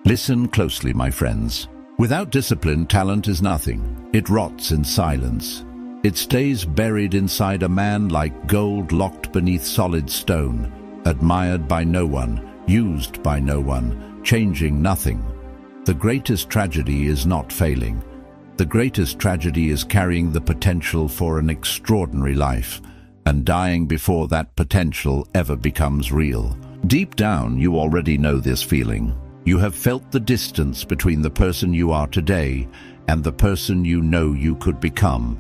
Listen closely, my friends. Without discipline, talent is nothing. It rots in silence. It stays buried inside a man like gold locked beneath solid stone, admired by no one, used by no one, changing nothing. The greatest tragedy is not failing. The greatest tragedy is carrying the potential for an extraordinary life and dying before that potential ever becomes real. Deep down, you already know this feeling. You have felt the distance between the person you are today and the person you know you could become.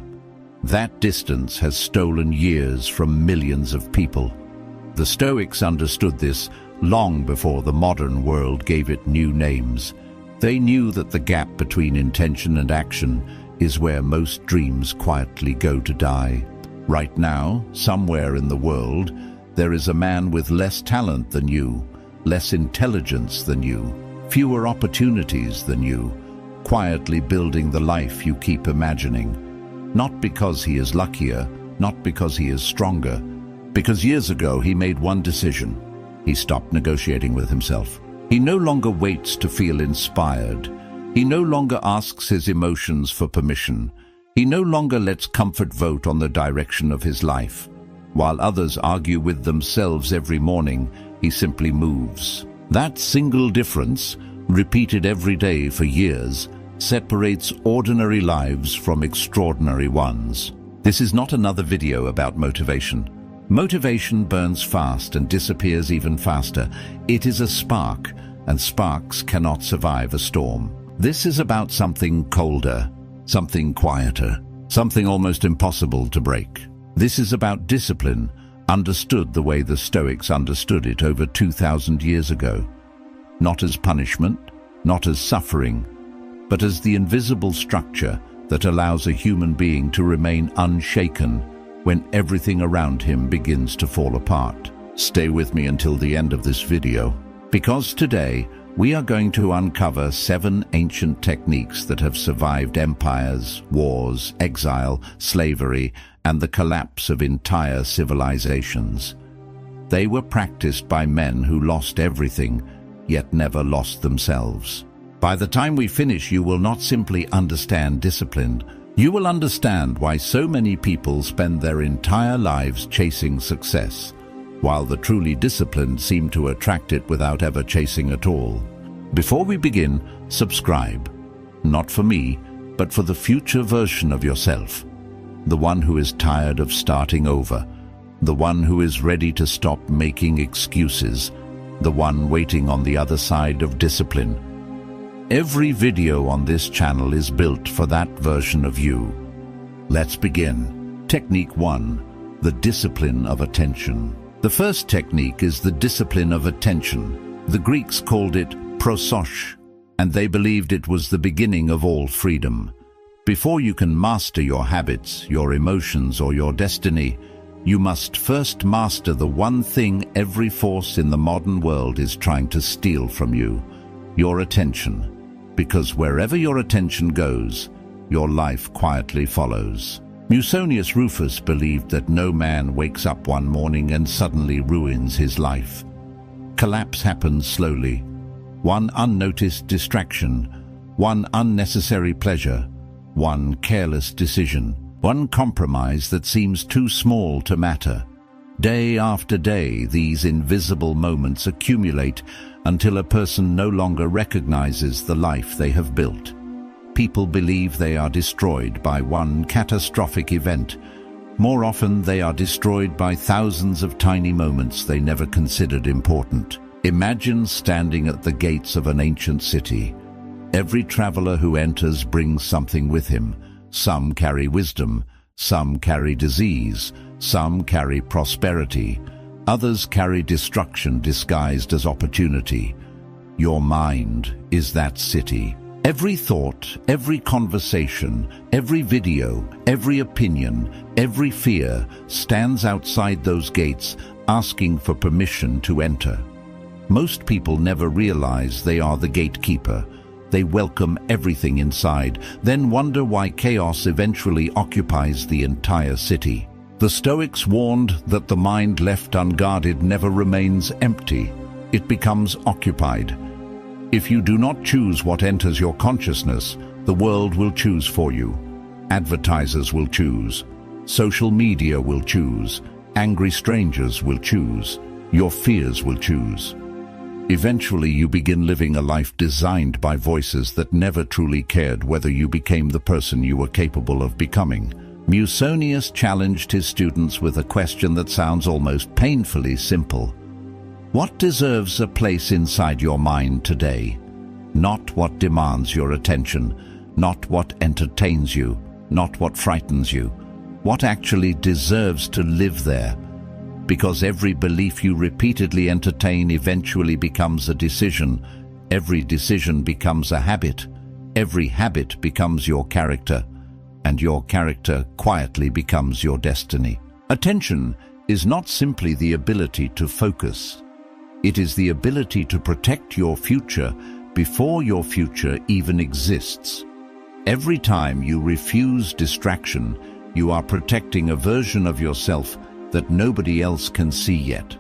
That distance has stolen years from millions of people. The Stoics understood this long before the modern world gave it new names. They knew that the gap between intention and action is where most dreams quietly go to die. Right now, somewhere in the world, there is a man with less talent than you, less intelligence than you, fewer opportunities than you, quietly building the life you keep imagining. Not because he is luckier, not because he is stronger, because years ago he made one decision. He stopped negotiating with himself. He no longer waits to feel inspired. He no longer asks his emotions for permission. He no longer lets comfort vote on the direction of his life. While others argue with themselves every morning, he simply moves. That single difference, repeated every day for years, separates ordinary lives from extraordinary ones. This is not another video about motivation. Motivation burns fast and disappears even faster. It is a spark, and sparks cannot survive a storm. This is about something colder, something quieter, something almost impossible to break. This is about discipline, understood the way the Stoics understood it over 2,000 years ago. Not as punishment, not as suffering, but as the invisible structure that allows a human being to remain unshaken when everything around him begins to fall apart. Stay with me until the end of this video, because today we are going to uncover 7 ancient techniques that have survived empires, wars, exile, slavery, and the collapse of entire civilizations. They were practiced by men who lost everything, yet never lost themselves. By the time we finish, you will not simply understand discipline. You will understand why so many people spend their entire lives chasing success, while the truly disciplined seem to attract it without ever chasing at all. Before we begin, subscribe. Not for me, but for the future version of yourself. The one who is tired of starting over. The one who is ready to stop making excuses. The one waiting on the other side of discipline. Every video on this channel is built for that version of you. Let's begin. Technique 1. The discipline of attention. The first technique is the discipline of attention. The Greeks called it prosos, and they believed it was the beginning of all freedom. Before you can master your habits, your emotions, or your destiny, you must first master the one thing every force in the modern world is trying to steal from you: your attention. Because wherever your attention goes, your life quietly follows. Musonius Rufus believed that no man wakes up one morning and suddenly ruins his life. Collapse happens slowly. One unnoticed distraction, one unnecessary pleasure, one careless decision, one compromise that seems too small to matter. Day after day, these invisible moments accumulate until a person no longer recognizes the life they have built. People believe they are destroyed by one catastrophic event. More often, they are destroyed by thousands of tiny moments they never considered important. Imagine standing at the gates of an ancient city. Every traveler who enters brings something with him. Some carry wisdom, some carry disease, some carry prosperity, others carry destruction disguised as opportunity. Your mind is that city. Every thought, every conversation, every video, every opinion, every fear stands outside those gates asking for permission to enter. Most people never realize they are the gatekeeper. They welcome everything inside, then wonder why chaos eventually occupies the entire city. The Stoics warned that the mind left unguarded never remains empty. It becomes occupied. If you do not choose what enters your consciousness, the world will choose for you. Advertisers will choose. Social media will choose. Angry strangers will choose. Your fears will choose. Eventually, you begin living a life designed by voices that never truly cared whether you became the person you were capable of becoming. Musonius challenged his students with a question that sounds almost painfully simple. What deserves a place inside your mind today? Not what demands your attention, not what entertains you, not what frightens you. What actually deserves to live there? Because every belief you repeatedly entertain eventually becomes a decision. Every decision becomes a habit. Every habit becomes your character. And your character quietly becomes your destiny. Attention is not simply the ability to focus. It is the ability to protect your future before your future even exists. Every time you refuse distraction, you are protecting a version of yourself that nobody else can see yet.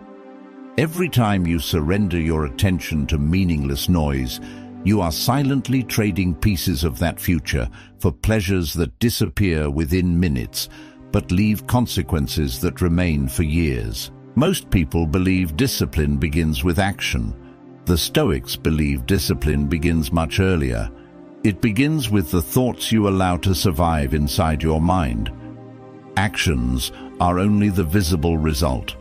Every time you surrender your attention to meaningless noise, you are silently trading pieces of that future for pleasures that disappear within minutes, but leave consequences that remain for years. Most people believe discipline begins with action. The Stoics believe discipline begins much earlier. It begins with the thoughts you allow to survive inside your mind. Actions are only the visible result.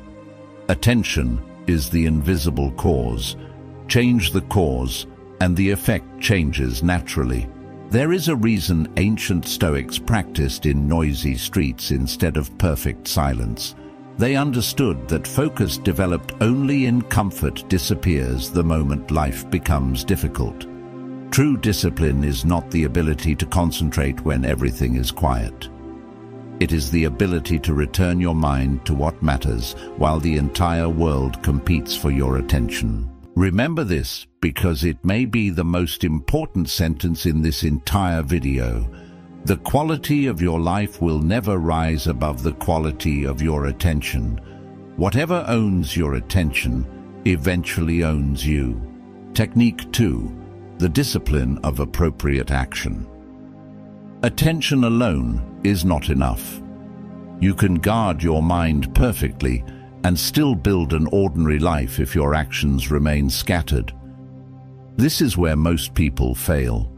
Attention is the invisible cause. Change the cause, and the effect changes naturally. There is a reason ancient Stoics practiced in noisy streets instead of perfect silence. They understood that focus developed only in comfort disappears the moment life becomes difficult. True discipline is not the ability to concentrate when everything is quiet. It is the ability to return your mind to what matters while the entire world competes for your attention. Remember this because it may be the most important sentence in this entire video. The quality of your life will never rise above the quality of your attention. Whatever owns your attention eventually owns you. Technique 2. The discipline of appropriate action. Attention alone is not enough. You can guard your mind perfectly and still build an ordinary life if your actions remain scattered. This is where most people fail.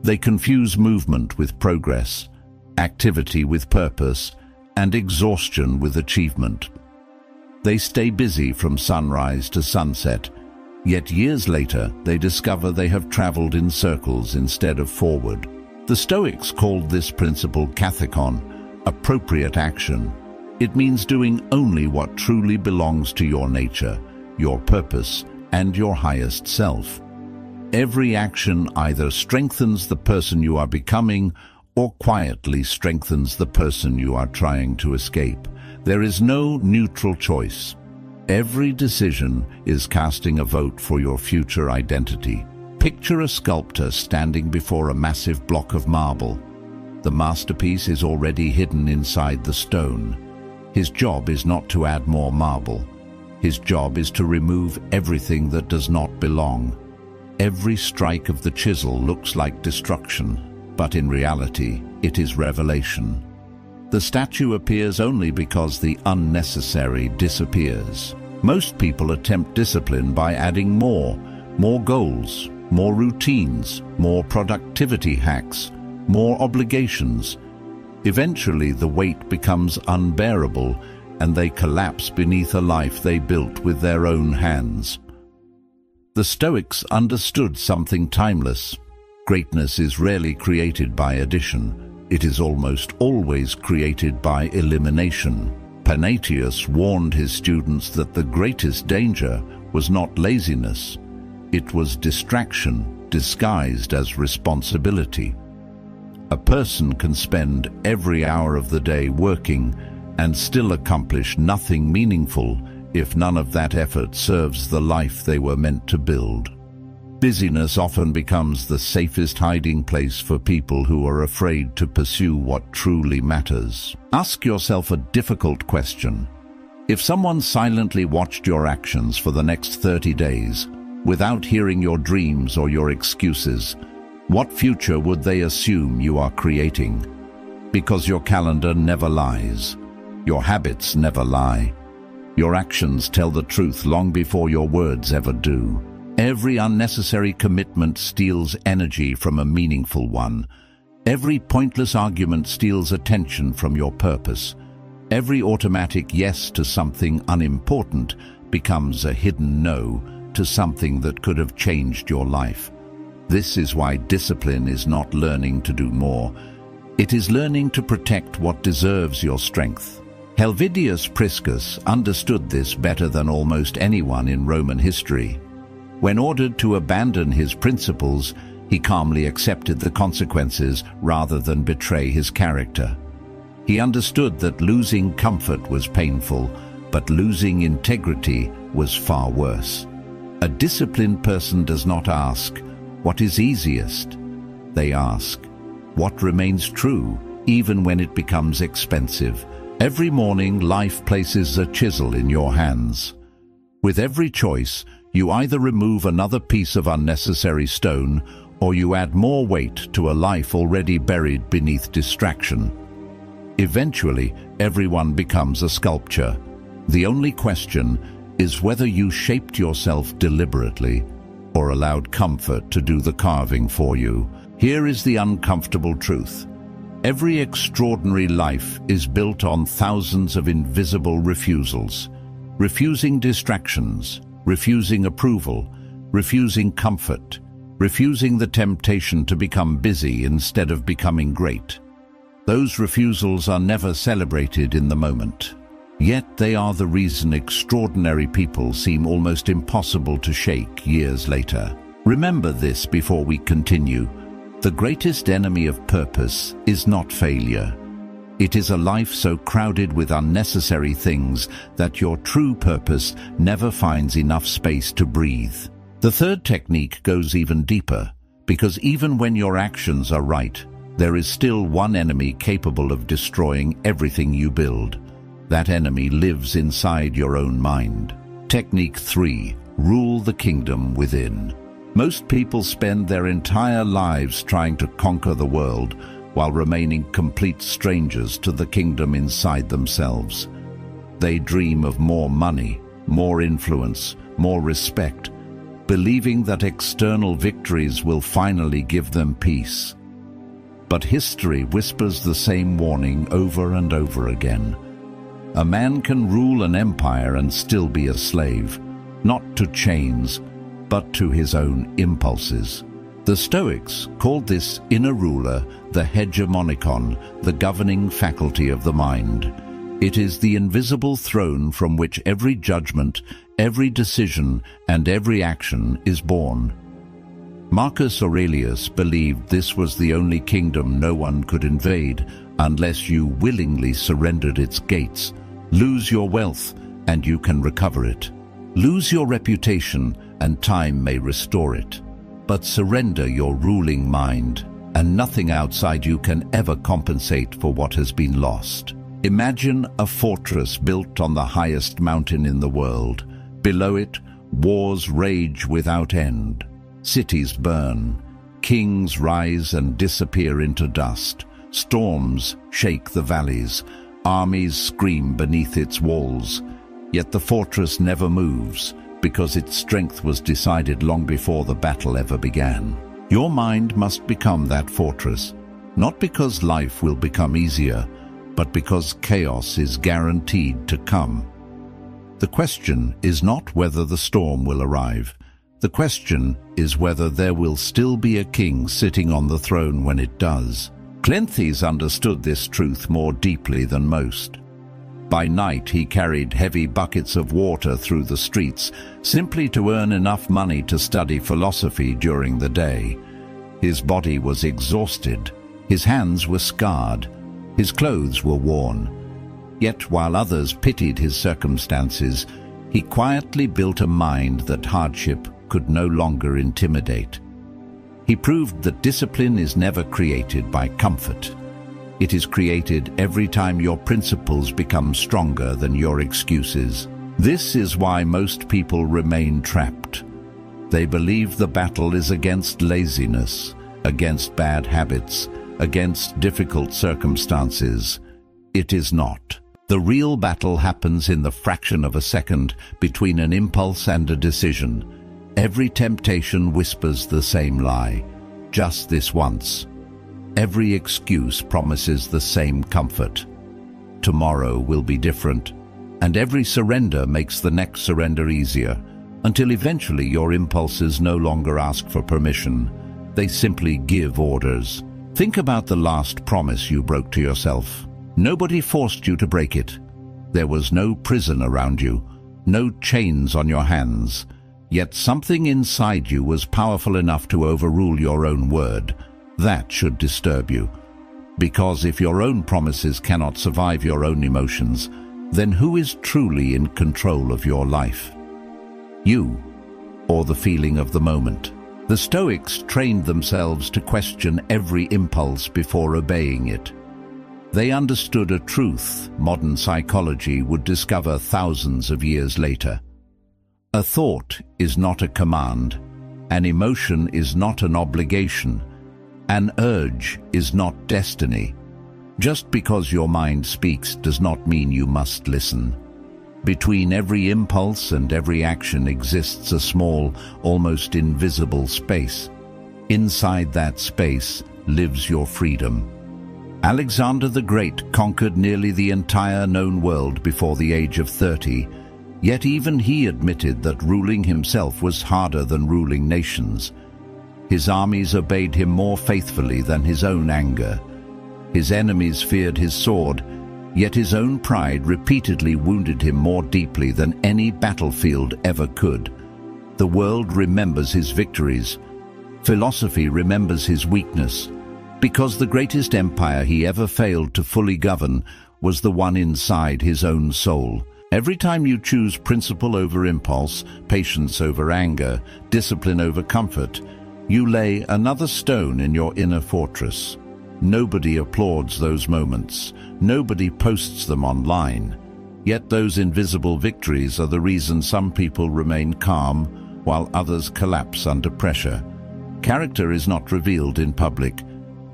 They confuse movement with progress, activity with purpose, and exhaustion with achievement. They stay busy from sunrise to sunset, yet years later they discover they have traveled in circles instead of forward. The Stoics called this principle kathekon, appropriate action. It means doing only what truly belongs to your nature, your purpose, and your highest self. Every action either strengthens the person you are becoming or quietly strengthens the person you are trying to escape. There is no neutral choice. Every decision is casting a vote for your future identity. Picture a sculptor standing before a massive block of marble. The masterpiece is already hidden inside the stone. His job is not to add more marble. His job is to remove everything that does not belong. Every strike of the chisel looks like destruction, but in reality, it is revelation. The statue appears only because the unnecessary disappears. Most people attempt discipline by adding more goals, more routines, more productivity hacks, more obligations. Eventually, the weight becomes unbearable, and they collapse beneath a life they built with their own hands. The Stoics understood something timeless. Greatness is rarely created by addition. It is almost always created by elimination. Epictetus warned his students that the greatest danger was not laziness. It was distraction disguised as responsibility. A person can spend every hour of the day working and still accomplish nothing meaningful if none of that effort serves the life they were meant to build. Busyness often becomes the safest hiding place for people who are afraid to pursue what truly matters. Ask yourself a difficult question. If someone silently watched your actions for the next 30 days, without hearing your dreams or your excuses, what future would they assume you are creating? Because your calendar never lies. Your habits never lie. Your actions tell the truth long before your words ever do. Every unnecessary commitment steals energy from a meaningful one. Every pointless argument steals attention from your purpose. Every automatic yes to something unimportant becomes a hidden no to something that could have changed your life. This is why discipline is not learning to do more. It is learning to protect what deserves your strength. Helvidius Priscus understood this better than almost anyone in Roman history. When ordered to abandon his principles, he calmly accepted the consequences rather than betray his character. He understood that losing comfort was painful, but losing integrity was far worse. A disciplined person does not ask, "What is easiest?" They ask, "What remains true, even when it becomes expensive?" Every morning, life places a chisel in your hands. With every choice, you either remove another piece of unnecessary stone or you add more weight to a life already buried beneath distraction. Eventually, everyone becomes a sculpture. The only question is whether you shaped yourself deliberately or allowed comfort to do the carving for you. Here is the uncomfortable truth. Every extraordinary life is built on thousands of invisible refusals. Refusing distractions, refusing approval, refusing comfort, refusing the temptation to become busy instead of becoming great. Those refusals are never celebrated in the moment. Yet they are the reason extraordinary people seem almost impossible to shake years later. Remember this before we continue. The greatest enemy of purpose is not failure. It is a life so crowded with unnecessary things that your true purpose never finds enough space to breathe. The third technique goes even deeper, because even when your actions are right, there is still one enemy capable of destroying everything you build. That enemy lives inside your own mind. Technique 3. Rule the kingdom within. Most people spend their entire lives trying to conquer the world while remaining complete strangers to the kingdom inside themselves. They dream of more money, more influence, more respect, believing that external victories will finally give them peace. But history whispers the same warning over and over again. A man can rule an empire and still be a slave, not to chains, but to his own impulses. The Stoics called this inner ruler the hegemonikon, the governing faculty of the mind. It is the invisible throne from which every judgment, every decision, and every action is born. Marcus Aurelius believed this was the only kingdom no one could invade unless you willingly surrendered its gates. Lose your wealth, and you can recover it. Lose your reputation, and time may restore it. But surrender your ruling mind, and nothing outside you can ever compensate for what has been lost. Imagine a fortress built on the highest mountain in the world. Below it, wars rage without end. Cities burn. Kings rise and disappear into dust. Storms shake the valleys. Armies scream beneath its walls. Yet the fortress never moves, because its strength was decided long before the battle ever began. Your mind must become that fortress, not because life will become easier, but because chaos is guaranteed to come. The question is not whether the storm will arrive. The question is whether there will still be a king sitting on the throne when it does. Cleanthes understood this truth more deeply than most. By night he carried heavy buckets of water through the streets, simply to earn enough money to study philosophy during the day. His body was exhausted, his hands were scarred, his clothes were worn. Yet while others pitied his circumstances, he quietly built a mind that hardship could no longer intimidate. He proved that discipline is never created by comfort. It is created every time your principles become stronger than your excuses. This is why most people remain trapped. They believe the battle is against laziness, against bad habits, against difficult circumstances. It is not. The real battle happens in the fraction of a second between an impulse and a decision. Every temptation whispers the same lie. Just this once. Every excuse promises the same comfort. Tomorrow will be different, and every surrender makes the next surrender easier, until eventually your impulses no longer ask for permission. They simply give orders. Think about the last promise you broke to yourself. Nobody forced you to break it. There was no prison around you, no chains on your hands. Yet something inside you was powerful enough to overrule your own word. That should disturb you. Because if your own promises cannot survive your own emotions, then who is truly in control of your life? You, or the feeling of the moment? The Stoics trained themselves to question every impulse before obeying it. They understood a truth modern psychology would discover thousands of years later. A thought is not a command. An emotion is not an obligation. An urge is not destiny. Just because your mind speaks does not mean you must listen. Between every impulse and every action exists a small, almost invisible space. Inside that space lives your freedom. Alexander the Great conquered nearly the entire known world before the age of 30, yet even he admitted that ruling himself was harder than ruling nations. His armies obeyed him more faithfully than his own anger. His enemies feared his sword, yet his own pride repeatedly wounded him more deeply than any battlefield ever could. The world remembers his victories. Philosophy remembers his weakness, because the greatest empire he ever failed to fully govern was the one inside his own soul. Every time you choose principle over impulse, patience over anger, discipline over comfort, you lay another stone in your inner fortress. Nobody applauds those moments. Nobody posts them online. Yet those invisible victories are the reason some people remain calm while others collapse under pressure. Character is not revealed in public.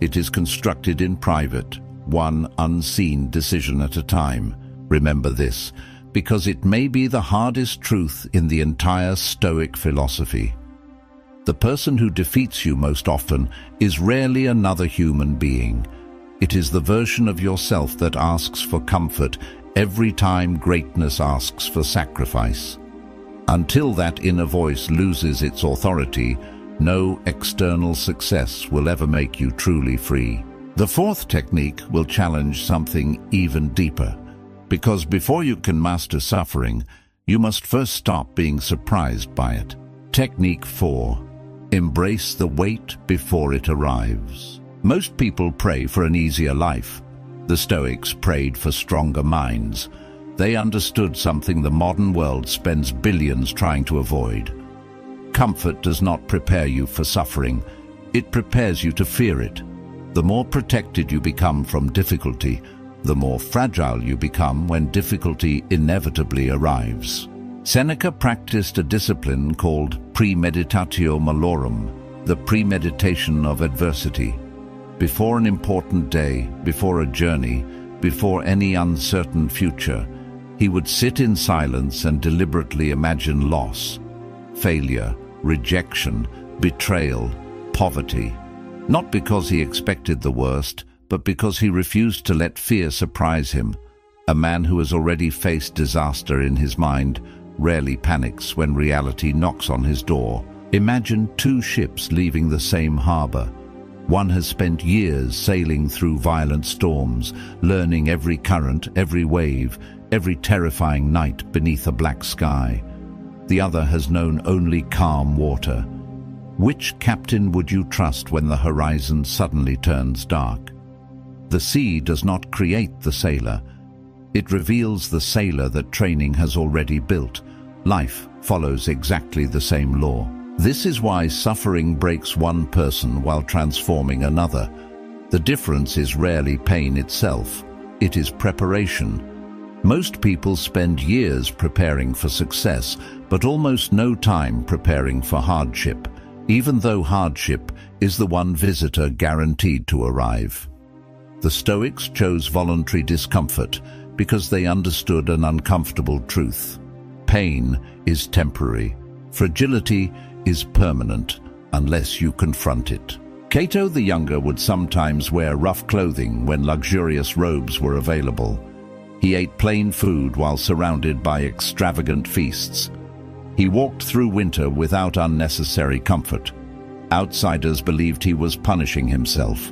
It is constructed in private, one unseen decision at a time. Remember this, because it may be the hardest truth in the entire Stoic philosophy. The person who defeats you most often is rarely another human being. It is the version of yourself that asks for comfort every time greatness asks for sacrifice. Until that inner voice loses its authority, no external success will ever make you truly free. The fourth technique will challenge something even deeper, because before you can master suffering, you must first stop being surprised by it. Technique 4. Embrace the wait before it arrives. Most people pray for an easier life. The Stoics prayed for stronger minds. They understood something the modern world spends billions trying to avoid. Comfort does not prepare you for suffering. It prepares you to fear it. The more protected you become from difficulty, the more fragile you become when difficulty inevitably arrives. Seneca practiced a discipline called premeditatio malorum, the premeditation of adversity. Before an important day, before a journey, before any uncertain future, he would sit in silence and deliberately imagine loss, failure, rejection, betrayal, poverty. Not because he expected the worst, but because he refused to let fear surprise him. A man who has already faced disaster in his mind rarely panics when reality knocks on his door. Imagine two ships leaving the same harbor. One has spent years sailing through violent storms, learning every current, every wave, every terrifying night beneath a black sky. The other has known only calm water. Which captain would you trust when the horizon suddenly turns dark? The sea does not create the sailor. It reveals the sailor that training has already built. Life follows exactly the same law. This is why suffering breaks one person while transforming another. The difference is rarely pain itself. It is preparation. Most people spend years preparing for success, but almost no time preparing for hardship, even though hardship is the one visitor guaranteed to arrive. The Stoics chose voluntary discomfort because they understood an uncomfortable truth. Pain is temporary. Fragility is permanent unless you confront it. Cato the Younger would sometimes wear rough clothing when luxurious robes were available. He ate plain food while surrounded by extravagant feasts. He walked through winter without unnecessary comfort. Outsiders believed he was punishing himself.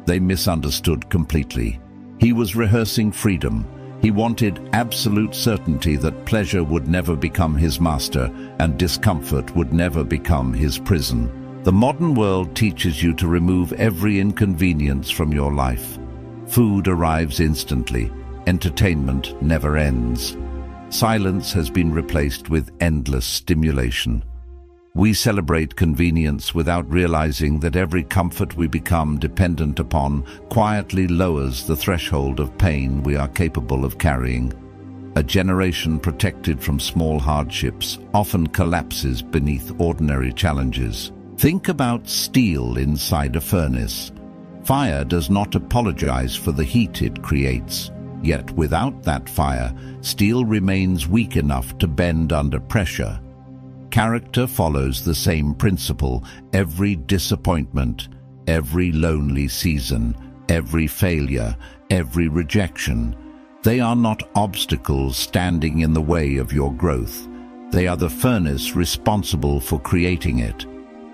They misunderstood completely. He was rehearsing freedom. He wanted absolute certainty that pleasure would never become his master and discomfort would never become his prison. The modern world teaches you to remove every inconvenience from your life. Food arrives instantly. Entertainment never ends. Silence has been replaced with endless stimulation. We celebrate convenience without realizing that every comfort we become dependent upon quietly lowers the threshold of pain we are capable of carrying. A generation protected from small hardships often collapses beneath ordinary challenges. Think about steel inside a furnace. Fire does not apologize for the heat it creates. Yet without that fire, steel remains weak enough to bend under pressure. Character follows the same principle. Every disappointment, every lonely season, every failure, every rejection, they are not obstacles standing in the way of your growth. They are the furnace responsible for creating it.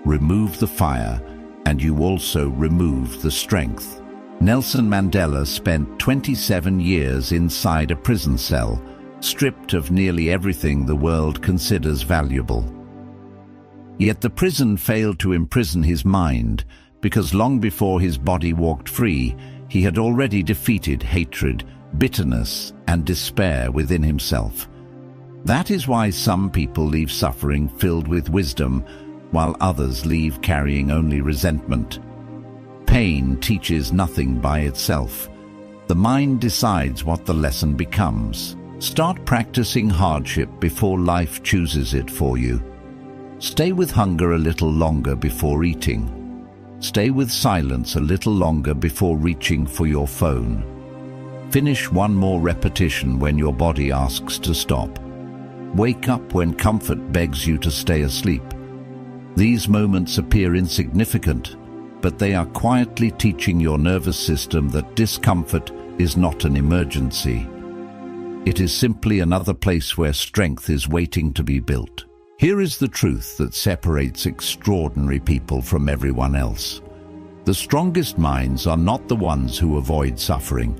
Remove the fire, and you also remove the strength. Nelson Mandela spent 27 years inside a prison cell, stripped of nearly everything the world considers valuable. Yet the prison failed to imprison his mind, because long before his body walked free, he had already defeated hatred, bitterness, and despair within himself. That is why some people leave suffering filled with wisdom, while others leave carrying only resentment. Pain teaches nothing by itself. The mind decides what the lesson becomes. Start practicing hardship before life chooses it for you. Stay with hunger a little longer before eating. Stay with silence a little longer before reaching for your phone. Finish one more repetition when your body asks to stop. Wake up when comfort begs you to stay asleep. These moments appear insignificant, but they are quietly teaching your nervous system that discomfort is not an emergency. It is simply another place where strength is waiting to be built. Here is the truth that separates extraordinary people from everyone else. The strongest minds are not the ones who avoid suffering.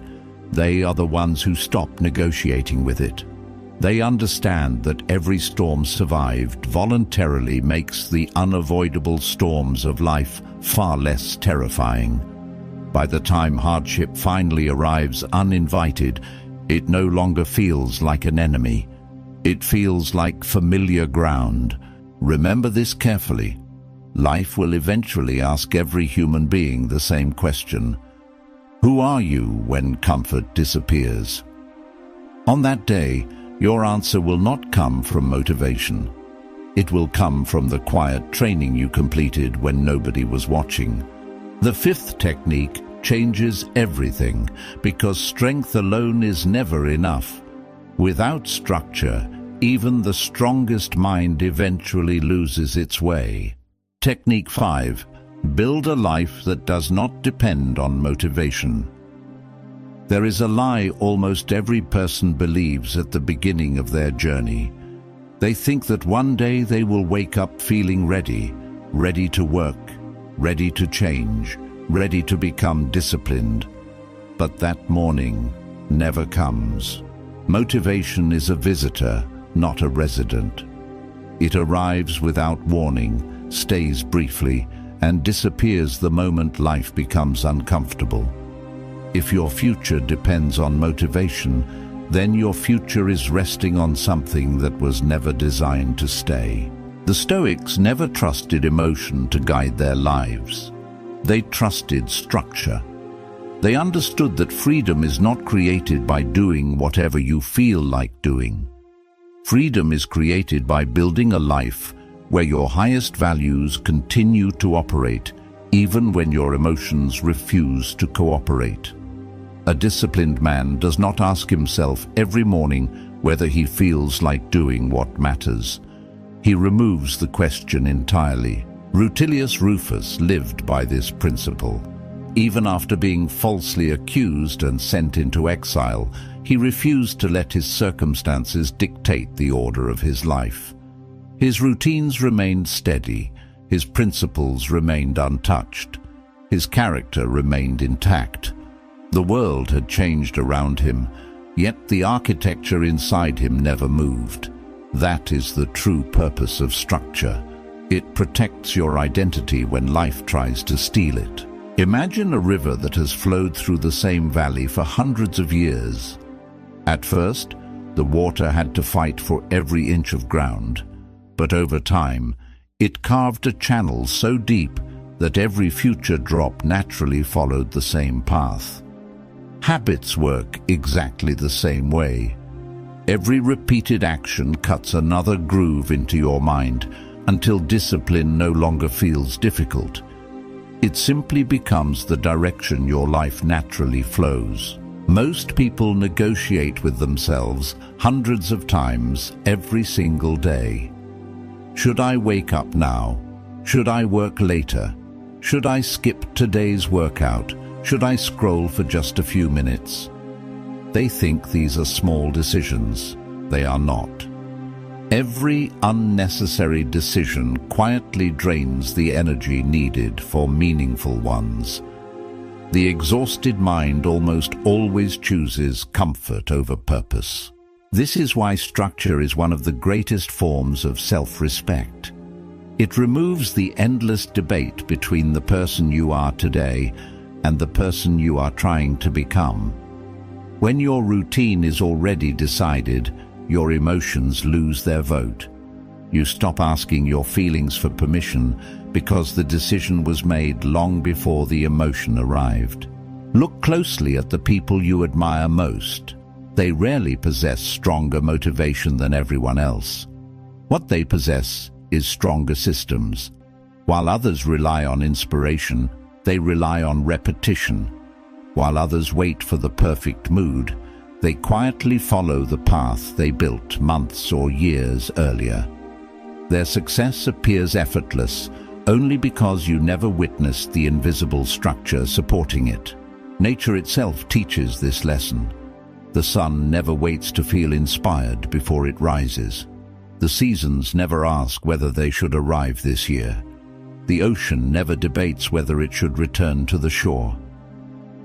They are the ones who stop negotiating with it. They understand that every storm survived voluntarily makes the unavoidable storms of life far less terrifying. By the time hardship finally arrives uninvited, it no longer feels like an enemy. It feels like familiar ground. Remember this carefully. Life will eventually ask every human being the same question. Who are you when comfort disappears? On that day, your answer will not come from motivation. It will come from the quiet training you completed when nobody was watching. The fifth technique changes everything, because strength alone is never enough. Without structure, even the strongest mind eventually loses its way. Technique 5. Build a life that does not depend on motivation. There is a lie almost every person believes at the beginning of their journey. They think that one day they will wake up feeling ready, ready to work, ready to change, ready to become disciplined. But that morning never comes. Motivation is a visitor, not a resident. It arrives without warning, stays briefly, and disappears the moment life becomes uncomfortable. If your future depends on motivation, then your future is resting on something that was never designed to stay. The Stoics never trusted emotion to guide their lives. They trusted structure. They understood that freedom is not created by doing whatever you feel like doing. Freedom is created by building a life where your highest values continue to operate, even when your emotions refuse to cooperate. A disciplined man does not ask himself every morning whether he feels like doing what matters. He removes the question entirely. Rutilius Rufus lived by this principle. Even after being falsely accused and sent into exile, he refused to let his circumstances dictate the order of his life. His routines remained steady, his principles remained untouched, his character remained intact. The world had changed around him, yet the architecture inside him never moved. That is the true purpose of structure. It protects your identity when life tries to steal it. Imagine a river that has flowed through the same valley for hundreds of years. At first, the water had to fight for every inch of ground, but over time, it carved a channel so deep that every future drop naturally followed the same path. Habits work exactly the same way. Every repeated action cuts another groove into your mind until discipline no longer feels difficult. It simply becomes the direction your life naturally flows. Most people negotiate with themselves hundreds of times every single day. Should I wake up now? Should I work later? Should I skip today's workout? Should I scroll for just a few minutes? They think these are small decisions. They are not. Every unnecessary decision quietly drains the energy needed for meaningful ones. The exhausted mind almost always chooses comfort over purpose. This is why structure is one of the greatest forms of self-respect. It removes the endless debate between the person you are today and the person you are trying to become. When your routine is already decided, your emotions lose their vote. You stop asking your feelings for permission because the decision was made long before the emotion arrived. Look closely at the people you admire most. They rarely possess stronger motivation than everyone else. What they possess is stronger systems. While others rely on inspiration, they rely on repetition. While others wait for the perfect mood, they quietly follow the path they built months or years earlier. Their success appears effortless only because you never witnessed the invisible structure supporting it. Nature itself teaches this lesson. The sun never waits to feel inspired before it rises. The seasons never ask whether they should arrive this year. The ocean never debates whether it should return to the shore.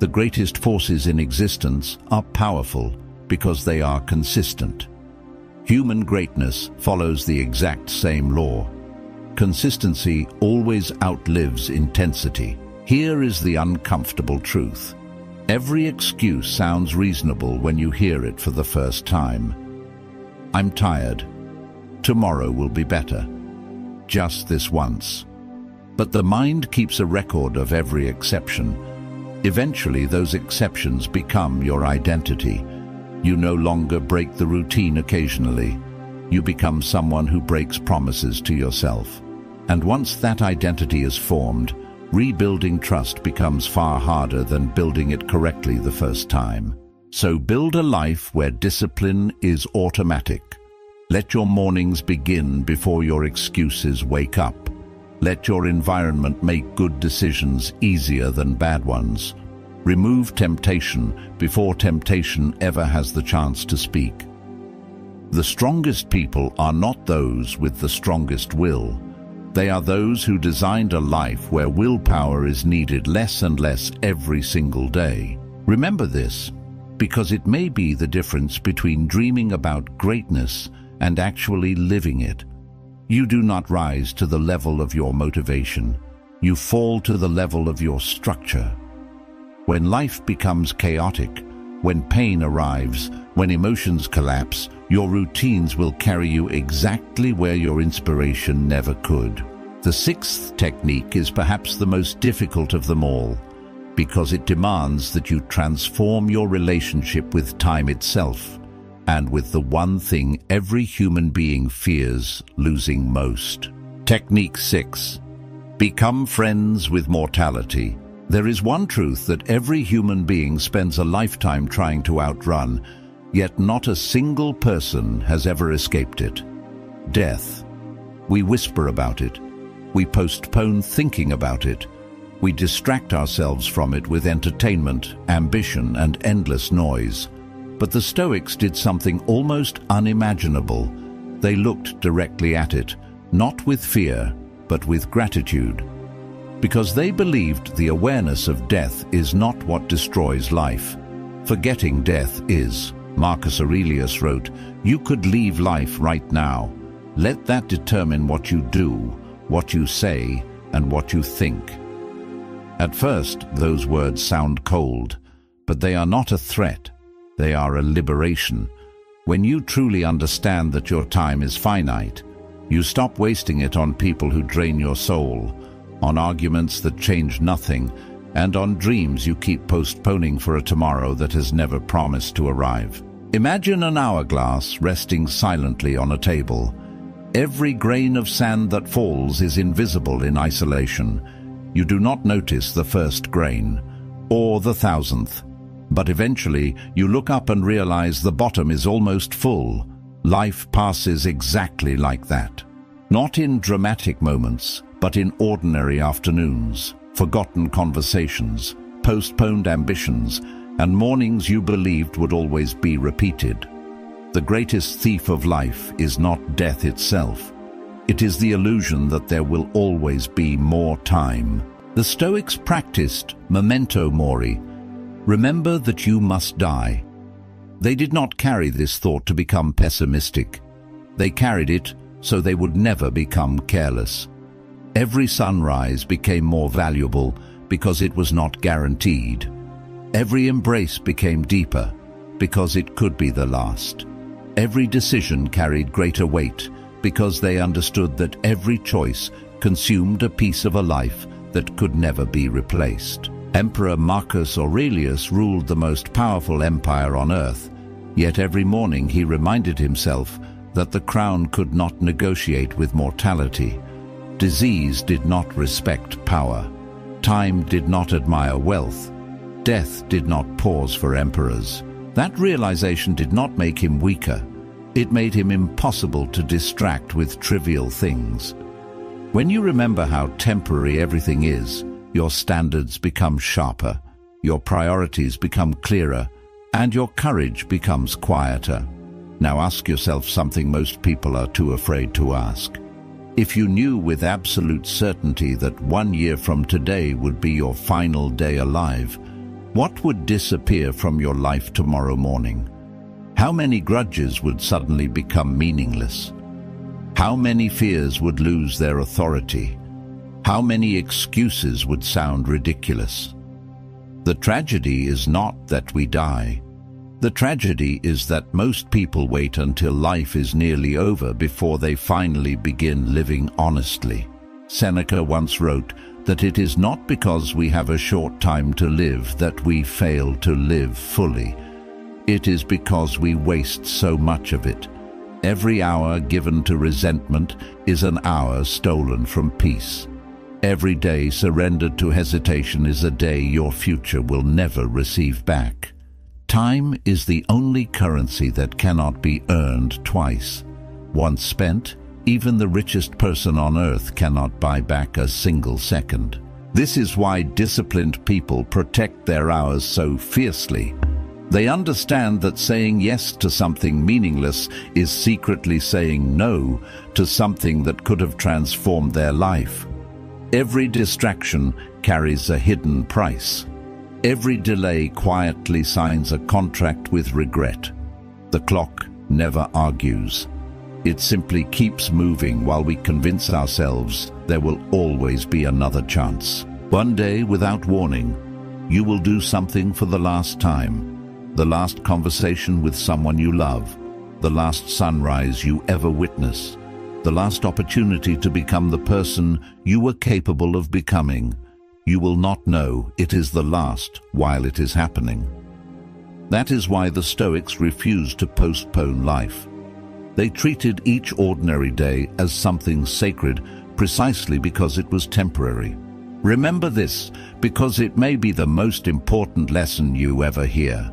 The greatest forces in existence are powerful because they are consistent. Human greatness follows the exact same law. Consistency always outlives intensity. Here is the uncomfortable truth. Every excuse sounds reasonable when you hear it for the first time. I'm tired. Tomorrow will be better. Just this once. But the mind keeps a record of every exception. Eventually, those exceptions become your identity. You no longer break the routine occasionally. You become someone who breaks promises to yourself. And once that identity is formed, rebuilding trust becomes far harder than building it correctly the first time. So build a life where discipline is automatic. Let your mornings begin before your excuses wake up. Let your environment make good decisions easier than bad ones. Remove temptation before temptation ever has the chance to speak. The strongest people are not those with the strongest will. They are those who designed a life where willpower is needed less and less every single day. Remember this, because it may be the difference between dreaming about greatness and actually living it. You do not rise to the level of your motivation. You fall to the level of your structure. When life becomes chaotic, when pain arrives, when emotions collapse, your routines will carry you exactly where your inspiration never could. The sixth technique is perhaps the most difficult of them all, because it demands that you transform your relationship with time itself, and with the one thing every human being fears losing most. Technique 6. Become friends with mortality. There is one truth that every human being spends a lifetime trying to outrun, yet not a single person has ever escaped it. Death. We whisper about it. We postpone thinking about it. We distract ourselves from it with entertainment, ambition, and endless noise. But the Stoics did something almost unimaginable. They looked directly at it, not with fear, but with gratitude. Because they believed the awareness of death is not what destroys life. Forgetting death is. Marcus Aurelius wrote, "You could leave life right now. Let that determine what you do, what you say, and what you think." At first, those words sound cold, but they are not a threat. They are a liberation. When you truly understand that your time is finite, you stop wasting it on people who drain your soul, on arguments that change nothing, and on dreams you keep postponing for a tomorrow that has never promised to arrive. Imagine an hourglass resting silently on a table. Every grain of sand that falls is invisible in isolation. You do not notice the first grain, or the thousandth. But eventually, you look up and realize the bottom is almost full. Life passes exactly like that. Not in dramatic moments, but in ordinary afternoons, forgotten conversations, postponed ambitions, and mornings you believed would always be repeated. The greatest thief of life is not death itself. It is the illusion that there will always be more time. The Stoics practiced memento mori. Remember that you must die. They did not carry this thought to become pessimistic. They carried it so they would never become careless. Every sunrise became more valuable because it was not guaranteed. Every embrace became deeper because it could be the last. Every decision carried greater weight because they understood that every choice consumed a piece of a life that could never be replaced. Emperor Marcus Aurelius ruled the most powerful empire on earth, yet every morning he reminded himself that the crown could not negotiate with mortality. Disease did not respect power. Time did not admire wealth. Death did not pause for emperors. That realization did not make him weaker. It made him impossible to distract with trivial things. When you remember how temporary everything is, your standards become sharper, your priorities become clearer, and your courage becomes quieter. Now ask yourself something most people are too afraid to ask. If you knew with absolute certainty that 1 year from today would be your final day alive, what would disappear from your life tomorrow morning? How many grudges would suddenly become meaningless? How many fears would lose their authority? How many excuses would sound ridiculous? The tragedy is not that we die. The tragedy is that most people wait until life is nearly over before they finally begin living honestly. Seneca once wrote that it is not because we have a short time to live that we fail to live fully. It is because we waste so much of it. Every hour given to resentment is an hour stolen from peace. Every day surrendered to hesitation is a day your future will never receive back. Time is the only currency that cannot be earned twice. Once spent, even the richest person on earth cannot buy back a single second. This is why disciplined people protect their hours so fiercely. They understand that saying yes to something meaningless is secretly saying no to something that could have transformed their life. Every distraction carries a hidden price. Every delay quietly signs a contract with regret. The clock never argues. It simply keeps moving while we convince ourselves there will always be another chance. One day, without warning, you will do something for the last time. The last conversation with someone you love, the last sunrise you ever witness, the last opportunity to become the person you were capable of becoming. you will not know it is the last while it is happening. That is why the Stoics refused to postpone life. They treated each ordinary day as something sacred precisely because it was temporary. Remember this, because it may be the most important lesson you ever hear.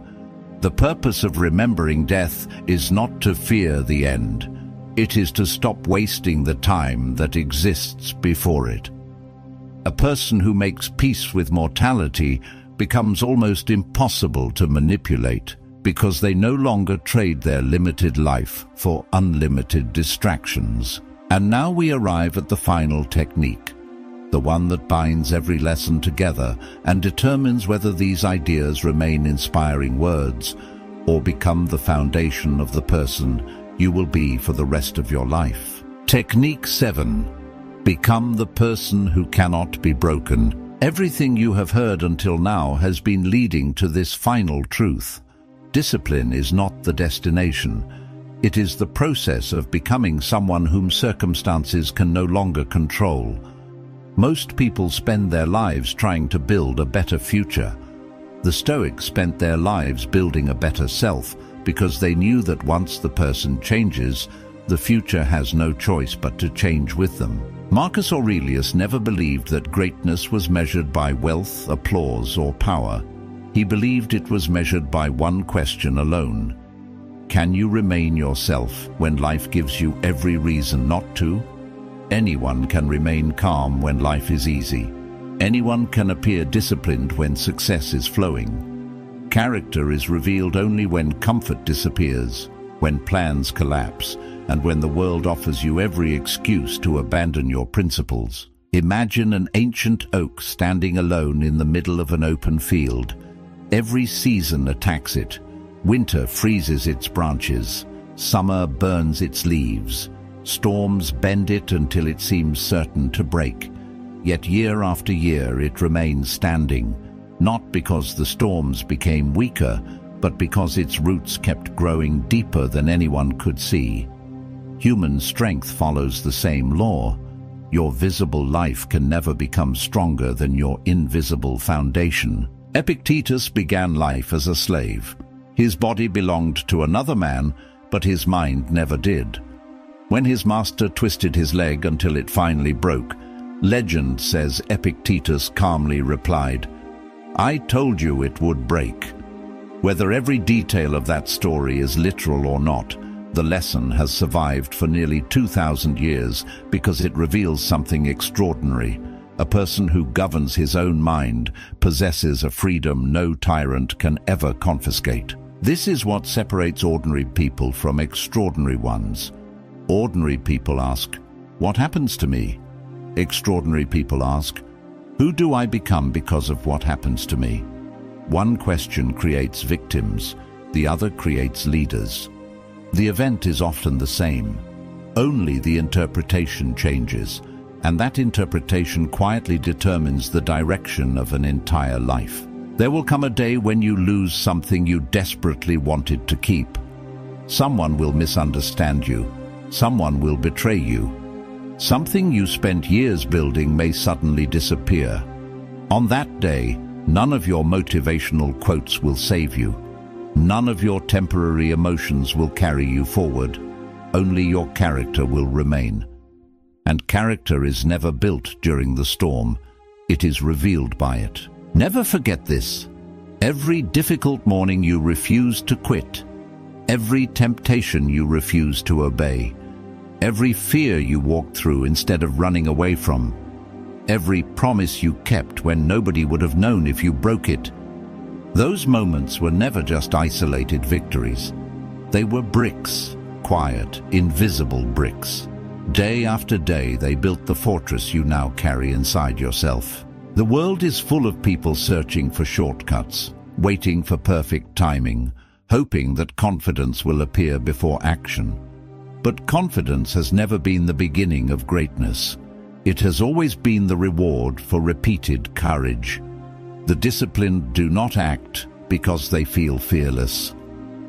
The purpose of remembering death is not to fear the end. It is to stop wasting the time that exists before it. A person who makes peace with mortality becomes almost impossible to manipulate because they no longer trade their limited life for unlimited distractions. And now we arrive at the final technique, the one that binds every lesson together and determines whether these ideas remain inspiring words or become the foundation of the person you will be for the rest of your life. Technique 7. Become the person who cannot be broken. Everything you have heard until now has been leading to this final truth. Discipline is not the destination. It is the process of becoming someone whom circumstances can no longer control. Most people spend their lives trying to build a better future. The Stoics spent their lives building a better self because they knew that once the person changes, the future has no choice but to change with them. Marcus Aurelius never believed that greatness was measured by wealth, applause, or power. He believed it was measured by one question alone. Can you remain yourself when life gives you every reason not to? Anyone can remain calm when life is easy. Anyone can appear disciplined when success is flowing. Character is revealed only when comfort disappears, when plans collapse, and when the world offers you every excuse to abandon your principles. Imagine an ancient oak standing alone in the middle of an open field. Every season attacks it. Winter freezes its branches. Summer burns its leaves. Storms bend it until it seems certain to break. Yet year after year it remains standing, not because the storms became weaker, but because its roots kept growing deeper than anyone could see. Human strength follows the same law. Your visible life can never become stronger than your invisible foundation. Epictetus began life as a slave. His body belonged to another man, but his mind never did. When his master twisted his leg until it finally broke, legend says Epictetus calmly replied, "I told you it would break." Whether every detail of that story is literal or not, the lesson has survived for nearly 2,000 years because it reveals something extraordinary. A person who governs his own mind possesses a freedom no tyrant can ever confiscate. This is what separates ordinary people from extraordinary ones. Ordinary people ask, "What happens to me?" Extraordinary people ask, "Who do I become because of what happens to me?" One question creates victims, the other creates leaders. The event is often the same. Only the interpretation changes, and that interpretation quietly determines the direction of an entire life. There will come a day when you lose something you desperately wanted to keep. Someone will misunderstand you. Someone will betray you. Something you spent years building may suddenly disappear. On that day, none of your motivational quotes will save you. None of your temporary emotions will carry you forward. Only your character will remain. And character is never built during the storm. It is revealed by it. Never forget this. Every difficult morning you refuse to quit. Every temptation you refuse to obey. Every fear you walked through instead of running away from. Every promise you kept when nobody would have known if you broke it. Those moments were never just isolated victories. They were bricks, quiet, invisible bricks. Day after day they built the fortress you now carry inside yourself. The world is full of people searching for shortcuts, waiting for perfect timing, hoping that confidence will appear before action. But confidence has never been the beginning of greatness. It has always been the reward for repeated courage. The disciplined do not act because they feel fearless.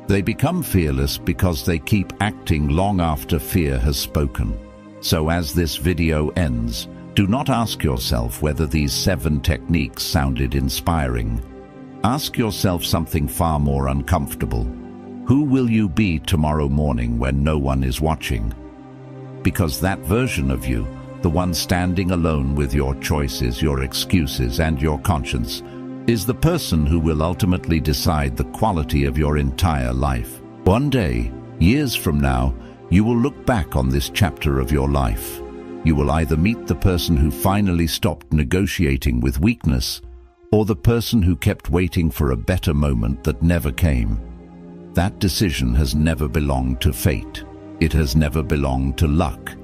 They become fearless because they keep acting long after fear has spoken. So as this video ends, Do not ask yourself whether these 7 techniques sounded inspiring. Ask yourself something far more uncomfortable. Who will you be tomorrow morning when no one is watching? Because that version of you, the one standing alone with your choices, your excuses, and your conscience, is the person who will ultimately decide the quality of your entire life. One day, years from now, you will look back on this chapter of your life. You will either meet the person who finally stopped negotiating with weakness, or the person who kept waiting for a better moment that never came. That decision has never belonged to fate. It has never belonged to luck.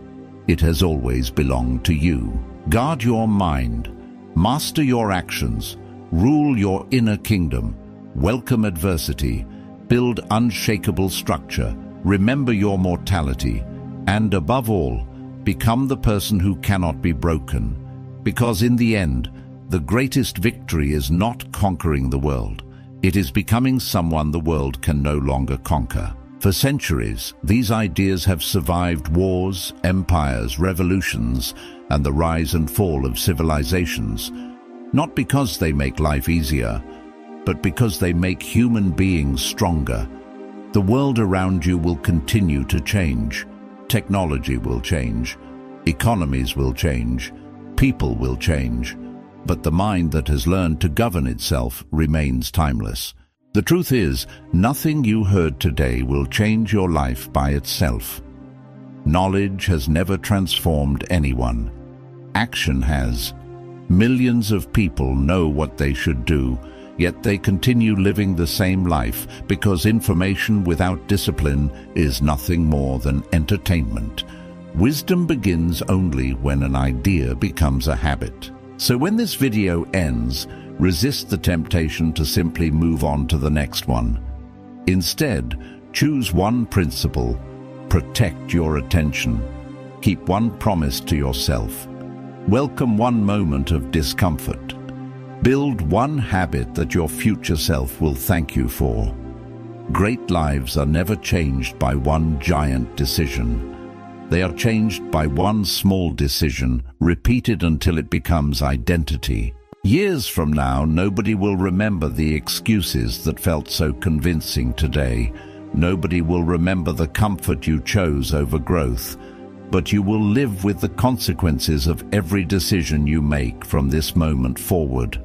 It has always belonged to you. Guard your mind. Master your actions. Rule your inner kingdom. Welcome adversity. Build unshakable structure. Remember your mortality. And above all, become the person who cannot be broken. Because in the end, the greatest victory is not conquering the world. It is becoming someone the world can no longer conquer. For centuries, these ideas have survived wars, empires, revolutions, and the rise and fall of civilizations, not because they make life easier, but because they make human beings stronger. The world around you will continue to change. Technology will change. Economies will change. People will change. But the mind that has learned to govern itself remains timeless. The truth is, nothing you heard today will change your life by itself. Knowledge has never transformed anyone. Action has. Millions of people know what they should do, yet they continue living the same life because information without discipline is nothing more than entertainment. Wisdom begins only when an idea becomes a habit. So when this video ends, resist the temptation to simply move on to the next one. Instead, choose one principle. Protect your attention. Keep one promise to yourself. Welcome one moment of discomfort. Build one habit that your future self will thank you for. Great lives are never changed by one giant decision. They are changed by one small decision, repeated until it becomes identity. Years from now, nobody will remember the excuses that felt so convincing today. Nobody will remember the comfort you chose over growth. But you will live with the consequences of every decision you make from this moment forward.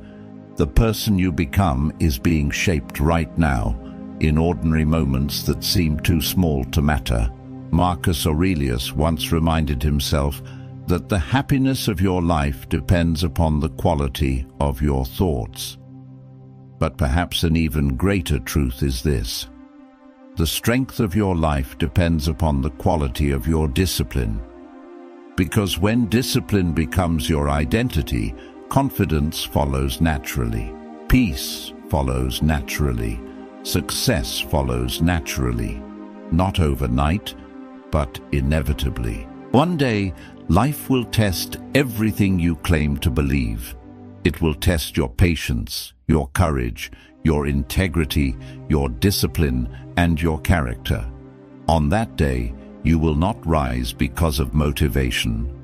The person you become is being shaped right now, in ordinary moments that seem too small to matter. Marcus Aurelius once reminded himself that the happiness of your life depends upon the quality of your thoughts. But perhaps an even greater truth is this: the strength of your life depends upon the quality of your discipline. Because when discipline becomes your identity, confidence follows naturally. Peace follows naturally. Success follows naturally. Not overnight, but inevitably. One day, life will test everything you claim to believe. It will test your patience, your courage, your integrity, your discipline, and your character. On that day, you will not rise because of motivation.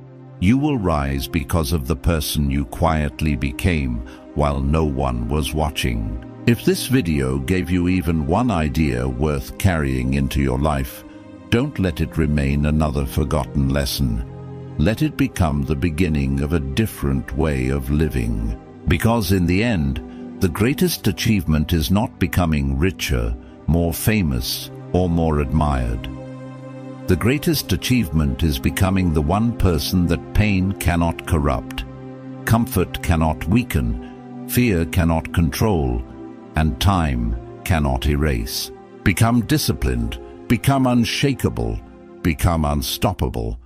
You will rise because of the person you quietly became while no one was watching. If this video gave you even one idea worth carrying into your life, don't let it remain another forgotten lesson. Let it become the beginning of a different way of living. Because in the end, the greatest achievement is not becoming richer, more famous, or more admired. The greatest achievement is becoming the one person that pain cannot corrupt, comfort cannot weaken, fear cannot control, and time cannot erase. Become disciplined, become unshakable, become unstoppable,